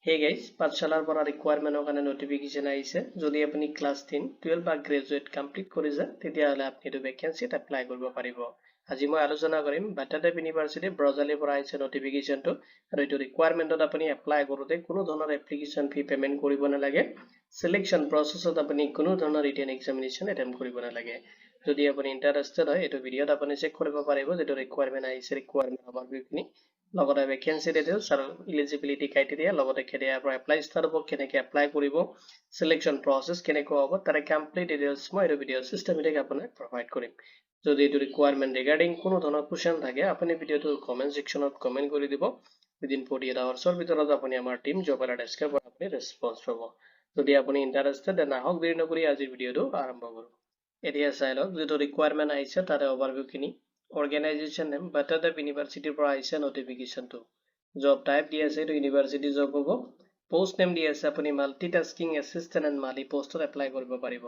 Hey guys, পাঠশালাৰ পৰা ৰিকুৱাৰমেণ্টৰ কাৰণে নটিফিকেশ্যন আহিছে। যদি আপুনি ক্লাছ 10, 12 বা গ্ৰেজুৱেট কমপ্লিট কৰিছে তেতিয়াহ'লে আপুনি এইটো ভেকেঞ্চিত এপ্লাই কৰিব পাৰিব। আজি মই আলোচনা কৰিম বাটাৰডেপ ইউনিভাৰ্চিটি ব্ৰজালিৰ পৰা আহিছে নটিফিকেশ্যনটো আৰু এইটো ৰিকুৱাৰমেণ্টত আপুনি এপ্লাই কৰোঁতে কোনো ধৰণৰ এপ্লিকেশ্যন ফি পেমেণ্ট কৰিব নালাগে। সিলেকশ্যন প্ৰচেছত আপুনি কোনো ধৰণৰ ৰিটেন এক্সামিনেশ্যন এটেম্প কৰিব নালাগে। যদি আপুনি ইণ্টাৰেষ্টেড হয় এইটো ভিডিঅ'ত আপুনি চেক কৰিব পাৰিব যেটো ৰিকুৱাৰমেণ্ট আহিছে ৰিকুৱাৰমেণ্ট ওভাৰভিউখিনি লগতে ভেকেঞ্চি ডিটেইলছ আৰু এলিজিবিলিটি ক্ৰাইটেৰিয়া লগতে কেতিয়া পৰা এপ্লাই ষ্টাৰ্ট হ'ব কেনেকৈ এপ্লাই কৰিব সিলেকশ্যন প্ৰচেছ কেনেকুৱা হ'ব তাৰে কমপ্লিট ডিটেইলছ মই এই ভিডিঅ' চিষ্টেমেটিক আপোনাক প্ৰভাইড কৰিম। যদি এইটো ৰিকুৱাৰমেণ্ট ৰিগাৰ্ডিং কোনো ধৰণৰ কোৱেশ্চন থাকে আপুনি ভিডিঅ'টো কমেণ্ট ছেকশ্যনত কমেণ্ট কৰি দিব। উইদিন 48 আৱাৰ্ছৰ ভিতৰত আপুনি আমাৰ টিম জব এলাৰ্ট ডেস্কৰ পৰা আপুনি ৰেছপন্স পাব। যদি আপুনি ইণ্টাৰেষ্টেড দেন আহক দেৰি নকৰি আজিৰ ভিডিঅ'টো আৰম্ভ কৰোঁ। এতিয়া চাই লওক যিটো ৰিকুৱাৰমেণ্ট আহিছে তাৰে অভাৰভিউখিনি Organization name বাটাৰডেপ ইউনিভাৰ্চিটিৰ পৰা আহিছে নটিফিকেশ্যনটো। জব টাইপ দি আছে এইটো ইউনিভাৰ্চিটি জব হ'ব। পোষ্ট নেম দি আছে আপুনি মাল্টিটাস্কিং এছিষ্টেণ্ট এণ্ড মালি পোষ্টত এপ্লাই কৰিব পাৰিব।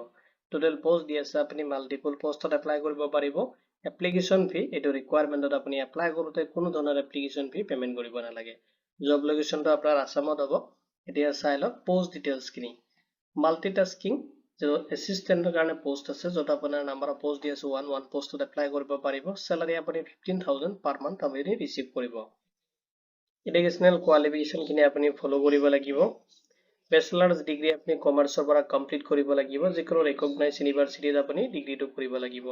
টোটেল পোষ্ট দি আছে আপুনি মাল্টিপল পোষ্টত এপ্লাই কৰিব পাৰিব। এপ্লিকেশ্যন ফি এইটো ৰিকুৱাৰমেণ্টত আপুনি এপ্লাই কৰোঁতে কোনো ধৰণৰ এপ্লিকেশ্যন ফি পেমেণ্ট কৰিব নালাগে। জব লোকেশ্যনটো আপোনাৰ আসামত হ'ব। এতিয়া চাই লওক পোষ্ট ডিটেইলছখিনি মাল্টিটাস্কিং এছিষ্টেণ্টৰ কাৰণে পোষ্ট আছে য'ত আপোনাৰ নাম্বাৰ অফ পোষ্ট দি আছে 1 পোষ্টত এপ্লাই কৰিব পাৰিব। চেলাৰী আপুনি 15,000 পাৰ মান্থ আপুনি ৰিচিভ কৰিব। এডুকেশ্যনেল কোৱালিফিকেশ্যনখিনি আপুনি ফ'ল' কৰিব লাগিব। বেচেলাৰ্ছ ডিগ্ৰী আপুনি কমাৰ্চৰ পৰা কমপ্লিট কৰিব লাগিব। যিকোনো ৰিকগনাইজ ইউনিভাৰ্চিটিত আপুনি ডিগ্ৰীটো কৰিব লাগিব।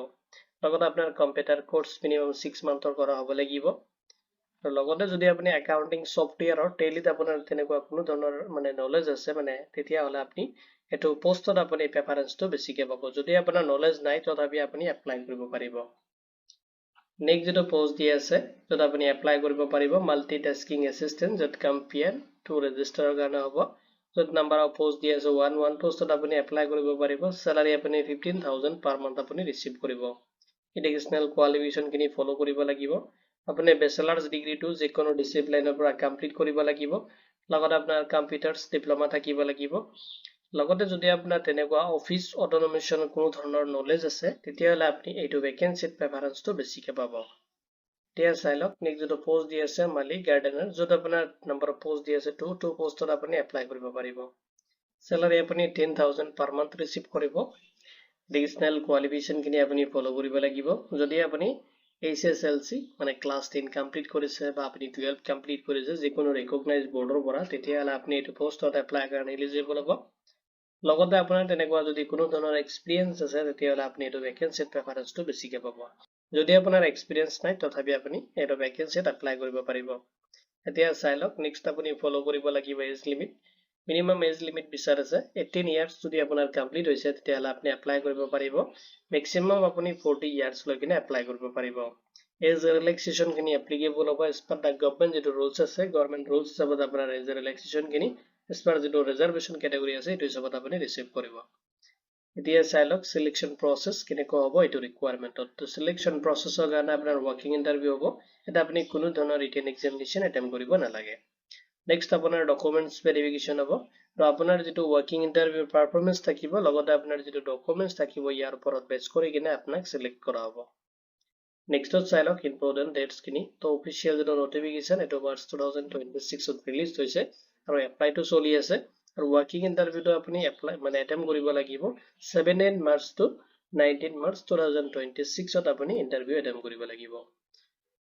লগতে আপোনাৰ কম্পিউটাৰ কোৰ্চ মিনিমাম 6 মান্থৰ কৰা হ'ব লাগিব। আৰু লগতে যদি আপুনি একাউণ্টিং ছফ্টৱেৰৰ টেলিত আপোনাৰ তেনেকুৱা কোনো ধৰণৰ নলেজ আছে তেতিয়াহ'লে আপুনি এইটো পোষ্টত আপুনি প্ৰেফাৰেঞ্চটো বেছিকৈ পাব। যদি আপোনাৰ নলেজ নাই তথাপি আপুনি এপ্লাই কৰিব পাৰিব। নেক্সট যেটো পোষ্ট দি আছে য'ত আপুনি এপ্লাই কৰিব পাৰিব মাল্টিটাস্কিং এছিষ্টেণ্ট য'ত কম্পেয়াৰ টু ৰেজিষ্টাৰৰ কাৰণে হ'ব। য'ত নাম্বাৰ অফ পোষ্ট দি আছে 1 পোষ্টত আপুনি এপ্লাই কৰিব পাৰিব। চেলাৰী আপুনি 15,000 পাৰ মান্থ আপুনি ৰিচিভ কৰিব। এডুকেশ্যনেল কোৱালিফিকেশ্যনখিনি ফ'ল' কৰিব লাগিব। আপুনি বেচেলাৰ্ছ ডিগ্ৰীটো যিকোনো ডিচিপ্লিনৰ পৰা কমপ্লিট কৰিব লাগিব। লগতে আপোনাৰ কম্পিউটাৰ্ছ ডিপ্ল'মা থাকিব লাগিব। লগতে যদি আপোনাৰ তেনেকুৱা অফিচ অট'মেশ্যনৰ কোনো ধৰণৰ নলেজ আছে তেতিয়াহ'লে আপুনি এইটো ভেকেঞ্চিত প্ৰেফাৰেঞ্চটো বেছিকৈ পাব। এতিয়া চাই লওক নেক্সট যেটো পোষ্ট দি আছে মালি গাৰ্ডেনাৰ য'ত আপোনাৰ নাম্বাৰ অফ পোষ্ট দি আছে 2 পোষ্টত আপুনি এপ্লাই কৰিব পাৰিব। চেলাৰী আপুনি 10,000 পাৰ মান্থ ৰিচিভ কৰিব। এডুকেশ্যনেল কোৱালিফিকেশ্যনখিনি আপুনি ফ'ল' কৰিব লাগিব। যদি আপুনি HSLC ক্লাছ 10 কমপ্লিট কৰিছে বা আপুনি 12 কমপ্লিট কৰিছে যিকোনো ৰিকগনাইজ বৰ্ডৰ পৰা তেতিয়াহ'লে আপুনি এইটো পোষ্টত এপ্লাই কাৰণে এলিজিবল হ'ব। লগতে আপোনাৰ তেনেকুৱা যদি কোনো ধৰণৰ এক্সপিৰিয়েঞ্চ আছে তেতিয়াহ'লে আপুনি এইটো ভেকেঞ্চিত প্ৰেফাৰেঞ্চটো বেছিকৈ পাব। যদি আপোনাৰ এক্সপিৰিয়েঞ্চ নাই তথাপি আপুনি এইটো ভেকেঞ্চিত এপ্লাই কৰিব পাৰিব। এতিয়া চাই লওক নেক্সট আপুনি ফ'ল' কৰিব লাগিব age limit. Minimum age limit বিচাৰিছে 18 ইয়াৰ্ছ যদি আপোনাৰ কমপ্লিট হৈছে তেতিয়াহ'লে আপুনি এপ্লাই কৰিব পাৰিব। মেক্সিমাম আপুনি 40 ইয়াৰ্ছ লৈ কিনে এপ্লাই কৰিব পাৰিব। এজ ৰিলেক্সেশ্যনখিনি এপ্লিকেবল হ'ব এজ পাৰ দ্য গভৰ্ণমেণ্ট যিটো ৰুলছ আছে গভৰ্ণমেণ্ট ৰুলছ হিচাপত আপোনাৰ এজ ৰিলেক্সেশ্যনখিনি এজ পাৰ যিটো ৰিজাৰ্ভেশ্যন কেটেগৰী আছে এইটো হিচাপত আপুনি ৰিচিভ কৰিব। এতিয়া চাই লওক সিলেকশ্যন প্ৰচেছ কেনেকুৱা হ'ব এইটো ৰিকুৱাৰমেণ্টত। সিলেকশ্যন প্ৰচেছৰ কাৰণে আপোনাৰ ৱৰ্কিং ইণ্টাৰভিউ হ'ব। এটা আপুনি কোনো ধৰণৰ ৰিটেন এক্সামিনেশ্যন এটেম্প কৰিব নালাগে। নেক্সট আপোনাৰ ডকুমেণ্টছ ভেৰিফিকেশ্যন হ'ব আৰু আপোনাৰ যিটো ৱৰ্কিং ইণ্টাৰভিউৰ পাৰফৰ্মেঞ্চ থাকিব লগতে আপোনাৰ যিটো ডকুমেণ্টছ থাকিব ইয়াৰ ওপৰত বেছ কৰি কিনে আপোনাক চিলেক্ট কৰা হ'ব। নেক্সটত চাই লওক ইম্পৰ্টেণ্ট ডেটছখিনি তো অফিচিয়েল যিটো নটিফিকেশ্যন এইটো মাৰ্চ 2026ত ৰিলিজ হৈছে আৰু এপ্লাইটো চলি আছে আৰু ৱৰ্কিং ইণ্টাৰভিউটো আপুনি এটেম্প কৰিব লাগিব 7 মাৰ্চ to 19 মাৰ্চ 2026ত আপুনি ইণ্টাৰভিউ এটেম্প কৰিব লাগিব।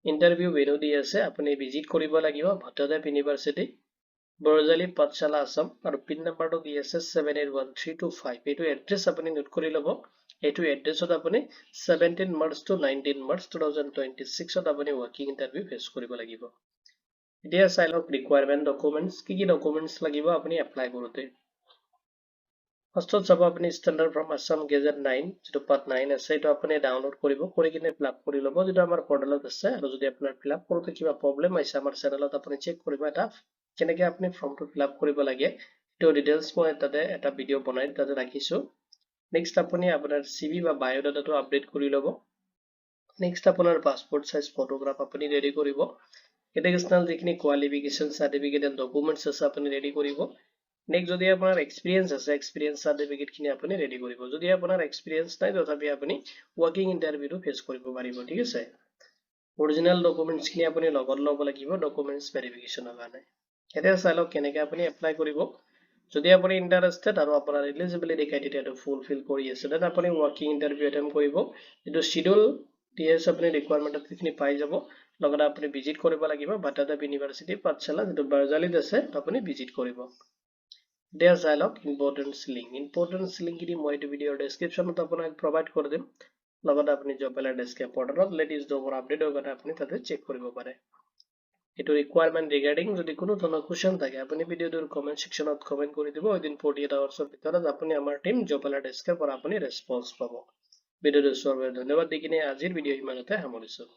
ইণ্টাৰভিউ ভেনু দি আছে আপুনি ভিজিট কৰিব লাগিব বাটাৰডেপ ইউনিভাৰ্চিটি ব্ৰজালি পাঠশালা আসাম আৰু পিন নাম্বাৰটো দি আছে 781325 এইটো এড্ৰেছ আপুনি নোট কৰি ল'ব। এইটো এড্ৰেছত আপুনি 17 মাৰ্চ to 19 মাৰ্চ 2026ত আপুনি ৱৰ্কিং ইণ্টাৰভিউ ফেচ কৰিব লাগিব। এতিয়া চাই লওক ৰিকুৱাৰমেণ্ট ডকুমেণ্টছ কি ডকুমেণ্টছ লাগিব আপুনি এপ্লাই কৰোঁতে। ফাৰ্ষ্টত চাব আপুনি ষ্টেণ্ডাৰ্ড ফ্ৰম আসাম গেজেট 9 যিটো পাৰ্ট 9 আছে এইটো আপুনি ডাউনলোড কৰিব কৰি কিনে ফিল আপ কৰি ল'ব যিটো আমাৰ পৰ্টেলত আছে আৰু যদি আপোনাৰ ফিল আপ কৰোঁতে কিবা প্ৰব্লেম আহিছে আমাৰ চেনেলত আপুনি চেক কৰিব এটা কেনেকৈ আপুনি ফৰ্মটো ফিল আপ কৰিব লাগে সেইটো ডিটেইলছ মই তাতে এটা ভিডিঅ' বনাই তাতে ৰাখিছোঁ। নেক্সট আপুনি আপোনাৰ CV বা বায়'ডাটাটো আপডেট কৰি ল'ব। নেক্সট আপোনাৰ পাছপোৰ্ট সাইজ ফটোগ্ৰাফ আপুনি ৰেডি কৰিব। এডুকেশ্যনেল যিখিনি কোৱালিফিকেশ্যন চাৰ্টিফিকেট এণ্ড ডকুমেণ্টছ আছে আপুনি ৰেডি কৰিব। নেক্সট যদি আপোনাৰ এক্সপিৰিয়েঞ্চ আছে এক্সপিৰিয়েঞ্চ চাৰ্টিফিকেটখিনি আপুনি ৰেডি কৰিব। যদি আপোনাৰ এক্সপিৰিয়েঞ্চ নাই তথাপি আপুনি ৱৰ্কিং ইণ্টাৰভিউটো ফেচ কৰিব পাৰিব ঠিক আছে। অৰিজিনেল ডকুমেণ্টছখিনি আপুনি লগত ল'ব লাগিব ডকুমেণ্টছ ভেৰিফিকেশ্যনৰ কাৰণে। এতিয়া চাই লওক কেনেকৈ আপুনি এপ্লাই কৰিব যদি আপুনি ইণ্টাৰেষ্টেড আৰু আপোনাৰ এলিজিবিলিটি ক্ৰাইটেৰিয়াটো ফুলফিল কৰি আছে দেন আপুনি ৱৰ্কিং ইণ্টাৰভিউ এটেম্প কৰিব যিটো শিডিউল টিএছ আপুনি ৰিকুৱাৰমেণ্টত সেইখিনি পাই যাব লগতে আপুনি ভিজিট কৰিব লাগিব বাটাদাব ইউনিভাৰ্চিটি পাঠশালা যিটো বাৰজালিত আছে আপুনি ভিজিট কৰিব এতিয়া চাই লওক ইম্পৰ্টেন্স লিংক খিনি মই এইটো ভিডিঅ'ৰ ডেছক্ৰিপশ্যনত আপোনাক প্ৰভাইড কৰি দিম লগতে আপুনি জব এলাৰ্ট ডেস্ক পৰ্টেলত লেটেষ্ট জবৰ আপডেটৰ কথা আপুনি তাতে চেক কৰিব পাৰে এইটো ৰিকুৱাৰমেণ্ট ৰিগাৰ্ডিং যদি কোনো ধৰণৰ কোৱেশ্চন থাকে আপুনি ভিডিঅ'টোৰ কমেন্ট সেকশ্যনত কমেন্ট কৰি দিব উইদিন 48 আৱাৰ্ছৰ ভিতৰত আপুনি আমাৰ টিম জব এলাৰ্ট ডেস্কৰ পৰা আপুনি ৰেছপন্স পাব ভিডিঅ'টো চোৱাৰ বাবে ধন্যবাদ দি কিনে আজিৰ ভিডিঅ' ইমানতে সামৰিছোঁ